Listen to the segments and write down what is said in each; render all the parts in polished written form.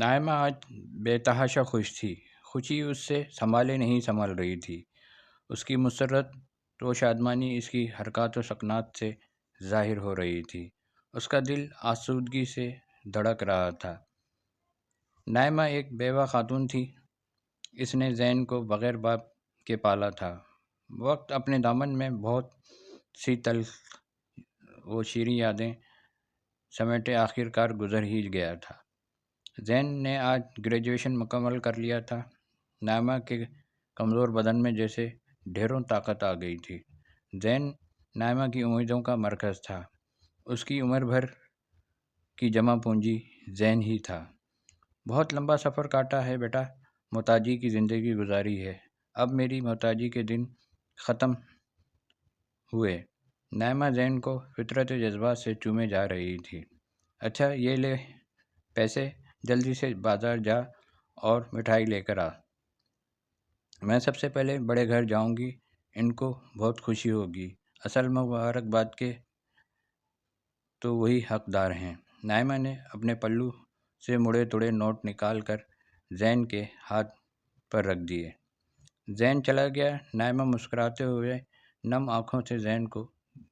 نائمہ آج بے تحاشا خوش تھی۔ خوشی اس سے سنبھل رہی تھی۔ اس کی مسرت و شادمانی اس کی حرکات و سکنات سے ظاہر ہو رہی تھی۔ اس کا دل آسودگی سے دھڑک رہا تھا۔ نائمہ ایک بیوہ خاتون تھی۔ اس نے زین کو بغیر باپ کے پالا تھا۔ وقت اپنے دامن میں بہت سی تلخ و شیریں یادیں سمیٹے آخر کار گزر ہی گیا تھا۔ زین نے آج گریجویشن مکمل کر لیا تھا۔ نائمہ کے کمزور بدن میں جیسے ڈھیروں طاقت آ گئی تھی۔ زین نائمہ کی امیدوں کا مرکز تھا۔ اس کی عمر بھر کی جمع پونجی زین ہی تھا۔ بہت لمبا سفر کاٹا ہے بیٹا، محتاجی کی زندگی گزاری ہے، اب میری محتاجی کے دن ختم ہوئے۔ نائمہ زین کو فطرت جذبات سے چومے جا رہی تھی۔ اچھا یہ لے پیسے، جلدی سے بازار جا اور مٹھائی لے کر آ۔ میں سب سے پہلے بڑے گھر جاؤں گی، ان کو بہت خوشی ہوگی۔ اصل مبارکباد کے تو وہی حقدار ہیں۔ نائمہ نے اپنے پلو سے مڑے توڑے نوٹ نکال کر زین کے ہاتھ پر رکھ دیے۔ زین چلا گیا۔ نائمہ مسکراتے ہوئے نم آنکھوں سے زین کو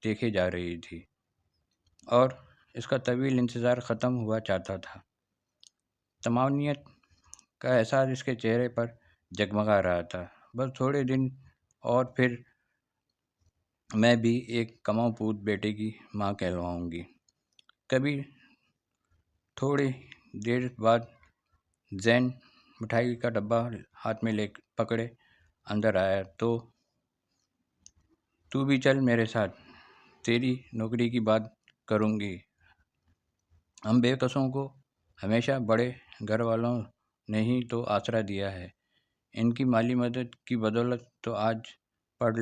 دیکھے جا رہی تھی اور اس کا طویل انتظار ختم ہوا چاہتا تھا۔ طمانینت کا احساس اس کے چہرے پر جگمگا رہا تھا۔ بس تھوڑے دن اور پھر میں بھی ایک کماؤ پوت بیٹے کی ماں کہلواؤں گی۔ کبھی تھوڑی دیر بعد زین مٹھائی کا ڈبہ ہاتھ میں پکڑے اندر آیا۔ تو بھی چل میرے ساتھ، تیری نوکری کی بات کروں گی۔ ہم بے کسوں کو ہمیشہ بڑے گھر والوں نے ہی تو آسرا دیا ہے۔ ان کی مالی مدد کی بدولت تو آج پڑھ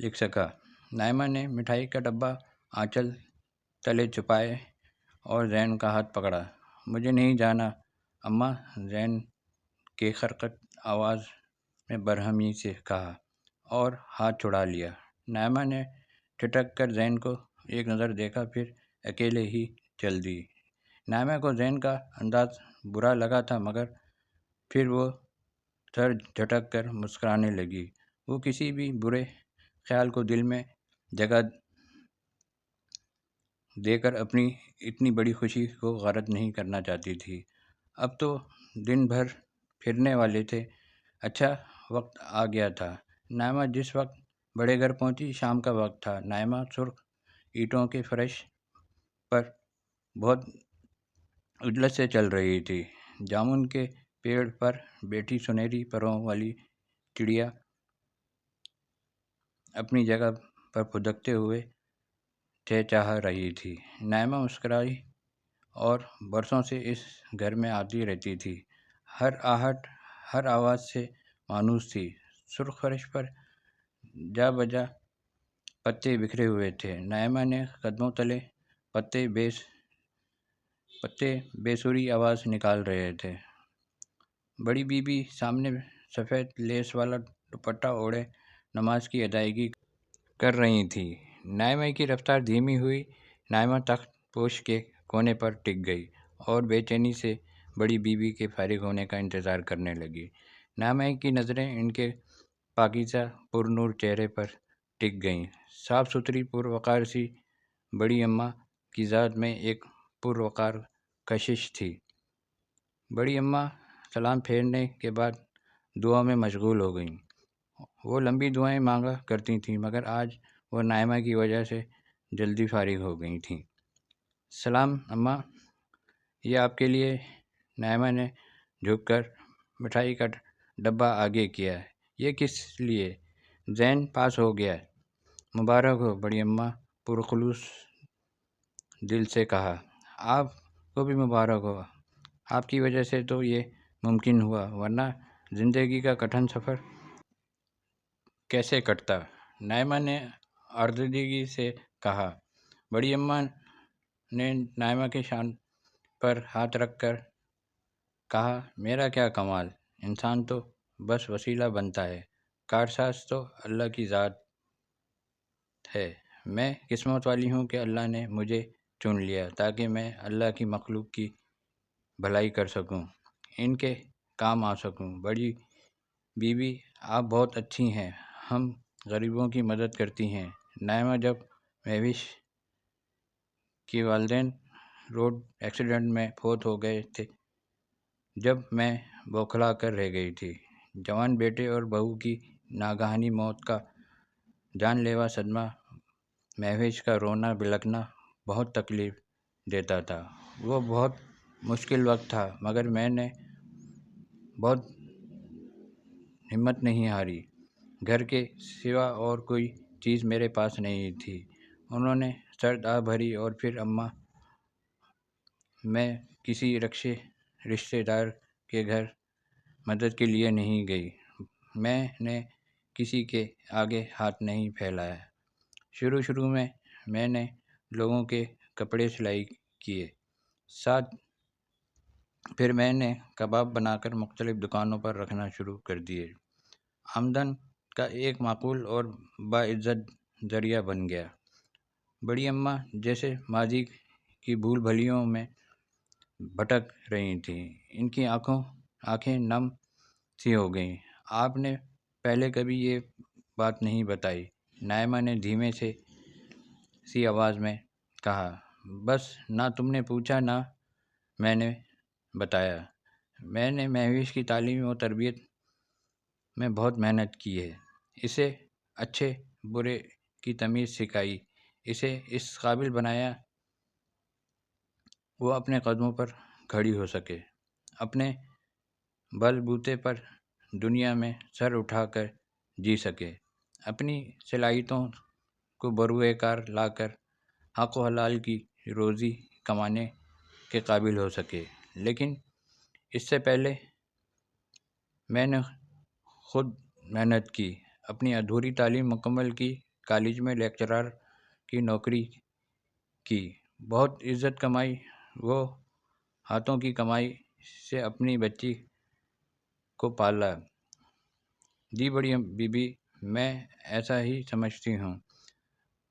لکھ سکا۔ نائمہ نے مٹھائی کا ڈبہ آنچل تلے چھپائے اور زین کا ہاتھ پکڑا۔ مجھے نہیں جانا اماں، زین کے خرخر آواز میں برہمی سے کہا اور ہاتھ چھڑا لیا۔ نائمہ نے ٹھٹک کر زین کو ایک نظر دیکھا، پھر اکیلے ہی چل دی۔ نائمہ کو زین کا انداز برا لگا تھا، مگر پھر وہ سر جھٹک کر مسکرانے لگی۔ وہ کسی بھی برے خیال کو دل میں جگہ دے کر اپنی اتنی بڑی خوشی کو غارت نہیں کرنا چاہتی تھی۔ اب تو دن بھر پھرنے والے تھے۔ اچھا وقت آ گیا تھا۔ نائمہ جس وقت بڑے گھر پہنچی شام کا وقت تھا۔ نائمہ سرخ اینٹوں کے فرش پر بہت عجلت سے چل رہی تھی۔ جامن کے پیڑ پر بیٹھی سنہری پروں والی چڑیا اپنی جگہ پر پھدکتے ہوئے چہچہا رہی تھی۔ نائمہ مسکرائی اور برسوں سے اس گھر میں آتی رہتی تھی۔ ہر آہٹ، ہر آواز سے مانوس تھی۔ سرخ فرش پر جا بجا پتے بکھرے ہوئے تھے۔ نائمہ نے قدموں تلے پتے بے سری آواز نکال رہے تھے۔ بڑی بی بی سامنے سفید لیس والا دوپٹہ اوڑھے نماز کی ادائیگی کر رہی تھی۔ نائمہ کی رفتار دھیمی ہوئی۔ نائمہ تخت پوش کے کونے پر ٹک گئی اور بے چینی سے بڑی بی بی کے فارغ ہونے کا انتظار کرنے لگی۔ نائمہ کی نظریں ان کے پاکیزہ پر نور چہرے پر ٹک گئیں۔ صاف ستھری پروقار سی بڑی اماں کی ذات میں ایک پروقار کشش تھی۔ بڑی اماں سلام پھیرنے کے بعد دعا میں مشغول ہو گئیں۔ وہ لمبی دعائیں مانگا کرتی تھیں، مگر آج وہ نائمہ کی وجہ سے جلدی فارغ ہو گئی تھیں۔ سلام اماں، یہ آپ کے لیے۔ نائمہ نے جھک کر مٹھائی کا ڈبہ آگے کیا۔ یہ کس لیے؟ زین پاس ہو گیا۔ مبارک ہو، بڑی اماں پرخلوص دل سے کہا۔ آپ کو بھی مبارک ہو، آپ کی وجہ سے تو یہ ممکن ہوا، ورنہ زندگی کا کٹھن سفر کیسے کٹتا؟ نائمہ نے آردگی سے کہا۔ بڑی اماں نے نائمہ کے شان پر ہاتھ رکھ کر کہا، میرا کیا کمال، انسان تو بس وسیلہ بنتا ہے، کارساز تو اللہ کی ذات ہے۔ میں قسمت والی ہوں کہ اللہ نے مجھے چن لیا تاکہ میں اللہ کی مخلوق کی بھلائی کر سکوں، ان کے کام آ سکوں۔ بڑی بیوی آپ بہت اچھی ہیں، ہم غریبوں کی مدد کرتی ہیں۔ نائمہ جب مہوش کے والدین روڈ ایکسیڈنٹ میں فوت ہو گئے تھے، جب میں بوکھلا کر رہ گئی تھی، جوان بیٹے اور بہو کی ناگہانی موت کا جان لیوا صدمہ، مہوش کا رونا بلکنا بہت تکلیف دیتا تھا۔ وہ بہت مشکل وقت تھا، مگر میں نے بہت ہمت نہیں ہاری۔ گھر کے سوا اور کوئی چیز میرے پاس نہیں تھی۔ انہوں نے سرد آہ بھری اور پھر اماں، میں کسی رشتے دار کے گھر مدد کے لیے نہیں گئی، میں نے کسی کے آگے ہاتھ نہیں پھیلایا۔ شروع میں نے لوگوں کے کپڑے سلائی کیے، ساتھ پھر میں نے کباب بنا کر مختلف دکانوں پر رکھنا شروع کر دیے۔ آمدن کا ایک معقول اور باعزت ذریعہ بن گیا۔ بڑی اماں جیسے ماضی کی بھول بھلیوں میں بھٹک رہی تھیں، ان کی آنکھیں نم سی ہو گئیں۔ آپ نے پہلے کبھی یہ بات نہیں بتائی، نائمہ نے دھیمے سی آواز میں کہا۔ بس نہ تم نے پوچھا نہ میں نے بتایا۔ میں نے مہوش کی تعلیم و تربیت میں بہت محنت کی ہے، اسے اچھے برے کی تمیز سکھائی، اسے اس قابل بنایا وہ اپنے قدموں پر کھڑی ہو سکے، اپنے بل بوتے پر دنیا میں سر اٹھا کر جی سکے، اپنی صلاحیتوں کو بروئے کار لا کر حق و حلال کی روزی کمانے کے قابل ہو سکے۔ لیکن اس سے پہلے میں نے خود محنت کی، اپنی ادھوری تعلیم مکمل کی، کالج میں لیکچرر کی نوکری کی، بہت عزت کمائی، وہ ہاتھوں کی کمائی سے اپنی بچی کو پالا۔ جی بڑی بی، میں ایسا ہی سمجھتی ہوں۔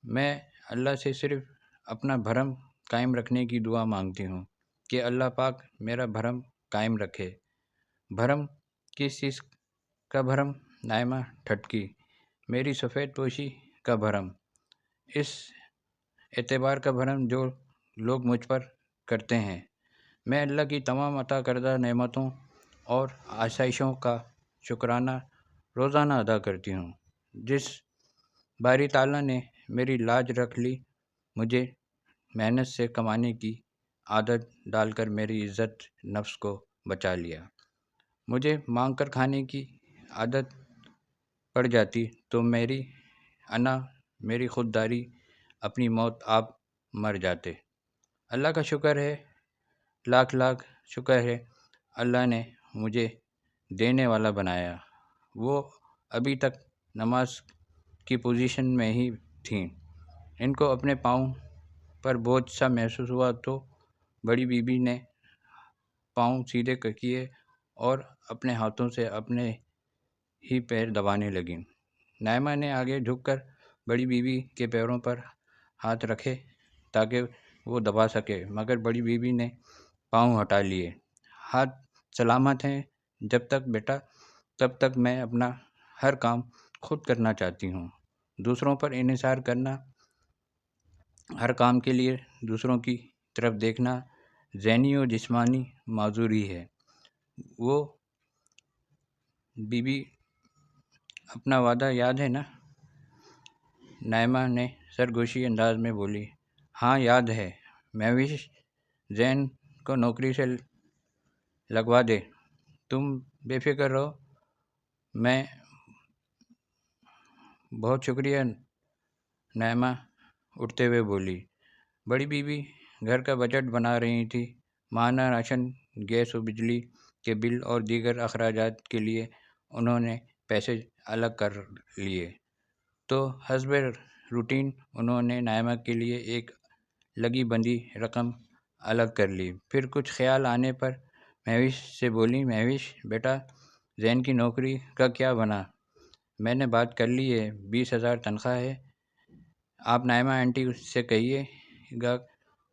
میں اللہ سے صرف اپنا بھرم قائم رکھنے کی دعا مانگتی ہوں کہ اللہ پاک میرا بھرم قائم رکھے۔ بھرم؟ کس چیز کا بھرم؟ نائمہ ٹھٹکی۔ میری سفید پوشی کا بھرم، اس اعتبار کا بھرم جو لوگ مجھ پر کرتے ہیں۔ میں اللہ کی تمام عطا کردہ نعمتوں اور آسائشوں کا شکرانہ روزانہ ادا کرتی ہوں۔ جس باری تعالیٰ نے میری لاج رکھ لی، مجھے محنت سے کمانے کی عادت ڈال کر میری عزت نفس کو بچا لیا۔ مجھے مانگ کر کھانے کی عادت پڑ جاتی تو میری انا، میری خودداری، اپنی موت آپ مر جاتے۔ اللہ کا شکر ہے، لاکھ شکر ہے، اللہ نے مجھے دینے والا بنایا۔ وہ ابھی تک نماز کی پوزیشن میں ہی تھیں، ان کو اپنے پاؤں پر بوجھ سا محسوس ہوا تو بڑی بیوی نے پاؤں سیدھے کیے اور اپنے ہاتھوں سے اپنے ہی پیر دبانے لگیں۔ نائمہ نے آگے جھک کر بڑی بیوی کے پیروں پر ہاتھ رکھے تاکہ وہ دبا سکے، مگر بڑی بیوی نے پاؤں ہٹا لیے۔ ہاتھ سلامت ہیں جب تک بیٹا، تب تک میں اپنا ہر کام خود کرنا چاہتی ہوں۔ دوسروں پر انحصار کرنا، ہر کام کے لیے دوسروں کی طرف دیکھنا ذہنی و جسمانی معذوری ہے۔ وہ بی بی، اپنا وعدہ یاد ہے نا؟ نائمہ نے سرگوشی انداز میں بولی۔ ہاں یاد ہے۔ مہوش، زین کو نوکری سے لگوا دے، تم بے فکر رہو۔ میں بہت شکریہ، نائمہ اٹھتے ہوئے بولی۔ بڑی بیوی گھر کا بجٹ بنا رہی تھی، ماہانہ راشن، گیس و بجلی کے بل اور دیگر اخراجات کے لیے انہوں نے پیسے الگ کر لیے، تو حسب روٹین انہوں نے نائمہ کے لیے ایک لگی بندھی رقم الگ کر لی۔ پھر کچھ خیال آنے پر مہوش سے بولی، مہوش بیٹا، زین کی نوکری کا کیا بنا؟ میں نے بات کر لی ہے، 20,000 تنخواہ ہے۔ آپ نائمہ آنٹی سے کہیے گا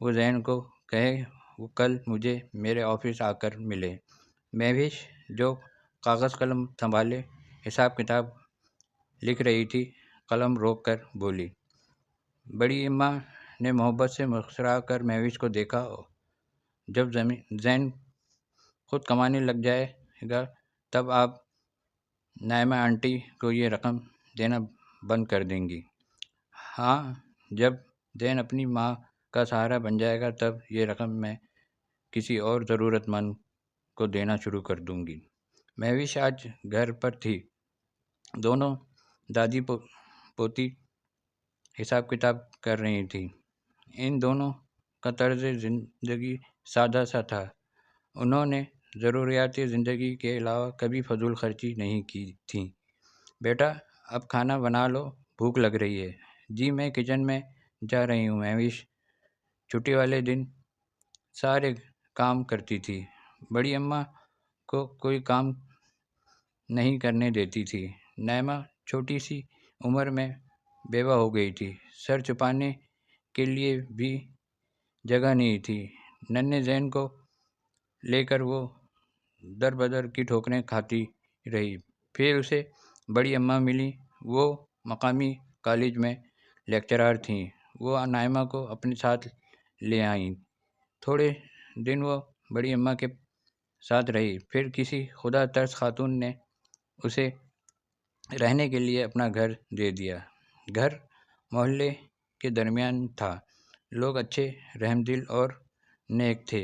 وہ زین کو کہے وہ کل مجھے میرے آفس آ کر ملے۔ مہوش جو کاغذ قلم سنبھالے حساب کتاب لکھ رہی تھی، قلم روک کر بولی۔ بڑی اماں نے محبت سے مسکرا کر مہوش کو دیکھا۔ جب زین خود کمانے لگ جائے گا تب آپ نائمہ آنٹی کو یہ رقم دینا بند کر دیں گی۔ ہاں، جب زین اپنی ماں کا سہارا بن جائے گا تب یہ رقم میں کسی اور ضرورت مند کو دینا شروع کر دوں گی۔ مہوش آج گھر پر تھی۔ دونوں دادی پوتی حساب کتاب کر رہی تھی۔ ان دونوں کا طرز زندگی سادہ سا تھا۔ انہوں نے ضروریات زندگی کے علاوہ کبھی فضول خرچی نہیں کی تھی۔ بیٹا اب کھانا بنا لو، بھوک لگ رہی ہے۔ جی میں کچن میں جا رہی ہوں۔ مہوش چھٹی والے دن سارے کام کرتی تھی۔ بڑی اماں کو کوئی کام نہیں کرنے دیتی تھی۔ نائمہ چھوٹی سی عمر میں بیوہ ہو گئی تھی۔ سر چھپانے کے لیے بھی جگہ نہیں تھی۔ ننھے زین کو لے کر وہ در بدر کی ٹھوکریں کھاتی رہی۔ پھر اسے بڑی اماں ملی۔ وہ مقامی کالج میں لیکچرار تھیں۔ وہ نائمہ کو اپنے ساتھ لے آئیں۔ تھوڑے دن وہ بڑی اماں کے ساتھ رہی۔ پھر کسی خدا ترس خاتون نے اسے رہنے کے لیے اپنا گھر دے دیا۔ گھر محلے کے درمیان تھا۔ لوگ اچھے، رحم دل اور نیک تھے۔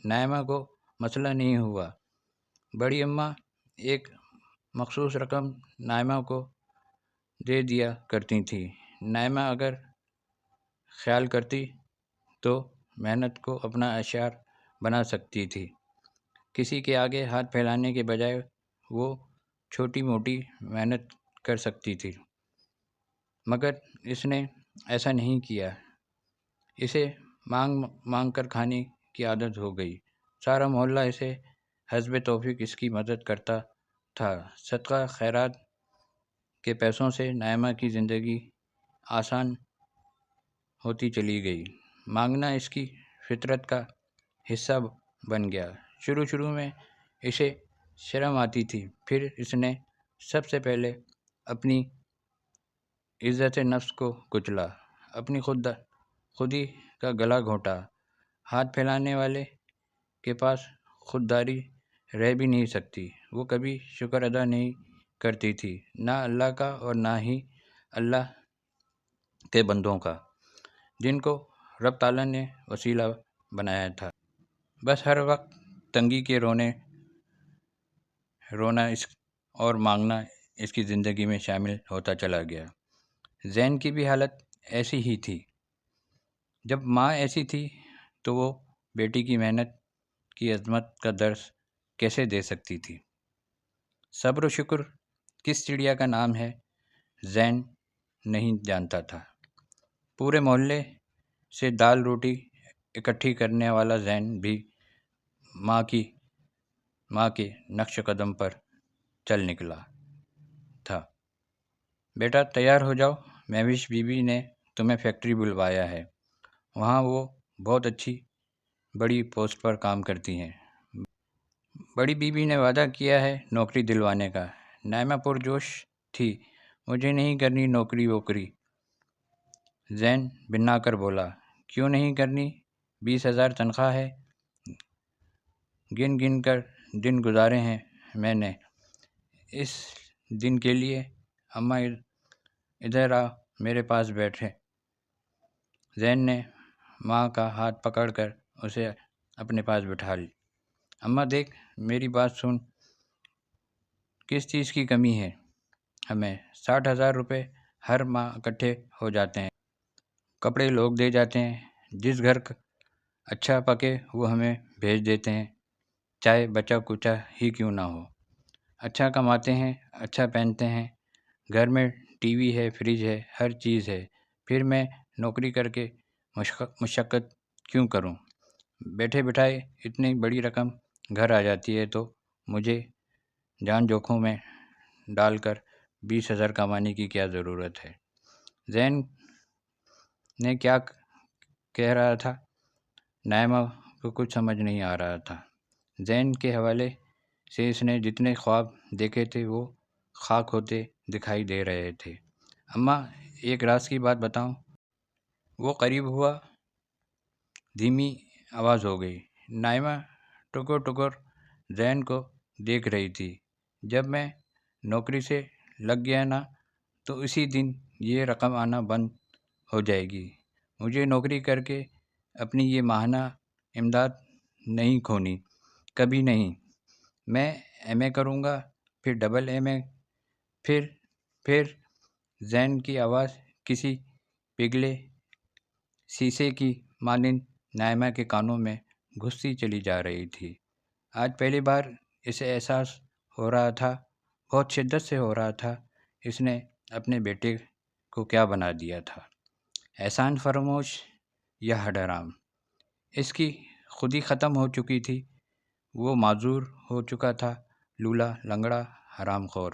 نائمہ کو مسئلہ نہیں ہوا۔ بڑی اماں ایک مخصوص رقم نائمہ کو دے دیا کرتی تھی۔ نائمہ اگر خیال کرتی تو محنت کو اپنا اشعار بنا سکتی تھی۔ کسی کے آگے ہاتھ پھیلانے کے بجائے وہ چھوٹی موٹی محنت کر سکتی تھی۔ مگر اس نے ایسا نہیں کیا۔ اسے مانگ مانگ کر کھانے کی عادت ہو گئی۔ سارا محلہ اسے حسب توفیق اس کی مدد کرتا تھا۔ صدقہ خیرات کے پیسوں سے نائمہ کی زندگی آسان ہوتی چلی گئی۔ مانگنا اس کی فطرت کا حصہ بن گیا۔ شروع میں اسے شرم آتی تھی، پھر اس نے سب سے پہلے اپنی عزت نفس کو کچلا، اپنی خودی کا گلا گھونٹا۔ ہاتھ پھیلانے والے کے پاس خودداری رہ بھی نہیں سکتی۔ وہ کبھی شکر ادا نہیں کرتی تھی، نہ اللہ کا اور نہ ہی اللہ کے بندوں کا، جن کو رب تعالیٰ نے وسیلہ بنایا تھا۔ بس ہر وقت تنگی کے رونا اور مانگنا اس کی زندگی میں شامل ہوتا چلا گیا۔ زین کی بھی حالت ایسی ہی تھی۔ جب ماں ایسی تھی تو وہ بیٹی کی محنت کی عظمت کا درس کیسے دے سکتی تھی؟ صبر و شکر کس چڑیا کا نام ہے زین نہیں جانتا تھا۔ پورے محلے سے دال روٹی اکٹھی کرنے والا زین بھی ماں کے نقش قدم پر چل نکلا تھا۔ بیٹا تیار ہو جاؤ، مہوش بی بی نے تمہیں فیکٹری بلوایا ہے۔ وہاں وہ بہت اچھی بڑی پوسٹ پر کام کرتی ہیں۔ بڑی بی بی نے وعدہ کیا ہے نوکری دلوانے کا۔ نائمہ پرجوش تھی۔ مجھے نہیں کرنی نوکری ووکری، زین بنا کر بولا۔ کیوں نہیں کرنی؟ 20,000 تنخواہ ہے، گن گن کر دن گزارے ہیں میں نے اس دن کے لیے۔ اماں ادھر آ، میرے پاس بیٹھے۔ زین نے ماں کا ہاتھ پکڑ کر اسے اپنے پاس بٹھا لی۔ اماں دیکھ، میری بات سن، کس چیز کی کمی ہے ہمیں؟ 60,000 روپے ہر ماہ اکٹھے ہو جاتے ہیں، کپڑے لوگ دے جاتے ہیں، جس گھر اچھا پکے وہ ہمیں بھیج دیتے ہیں، چاہے بچا کچا ہی کیوں نہ ہو۔ اچھا کماتے ہیں، اچھا پہنتے ہیں، گھر میں ٹی وی ہے، فریج ہے، ہر چیز ہے، پھر میں نوکری کر کے مشقت کیوں کروں؟ بیٹھے بٹھائے اتنی بڑی رقم گھر آ جاتی ہے تو مجھے جان جوکھوں میں ڈال کر 20,000 کمانے کی کیا ضرورت ہے؟ زین نے کیا کہہ رہا تھا؟ نائمہ کو کچھ سمجھ نہیں آ رہا تھا۔ زین کے حوالے سے اس نے جتنے خواب دیکھے تھے وہ خاک ہوتے دکھائی دے رہے تھے۔ اماں ایک راز کی بات بتاؤں؟ وہ قریب ہوا، دھیمی آواز ہو گئی۔ نائمہ ٹکر ٹکر زین کو دیکھ رہی تھی۔ جب میں نوکری سے لگ گیا نا تو اسی دن یہ رقم آنا بند ہو جائے گی۔ مجھے نوکری کر کے اپنی یہ ماہانہ امداد نہیں کھونی، کبھی نہیں۔ میں ایم اے کروں گا، پھر ڈبل ایم اے، پھر زین کی آواز کسی پگھلے شیشے کی مانند نائمہ کے کانوں میں گھستی چلی جا رہی تھی۔ آج پہلی بار اسے احساس ہو رہا تھا، بہت شدت سے ہو رہا تھا، اس نے اپنے بیٹے کو کیا بنا دیا تھا۔ احسان فراموش یا حد حرام، اس کی خودی ختم ہو چکی تھی۔ وہ معذور ہو چکا تھا، لولا لنگڑا حرام خور۔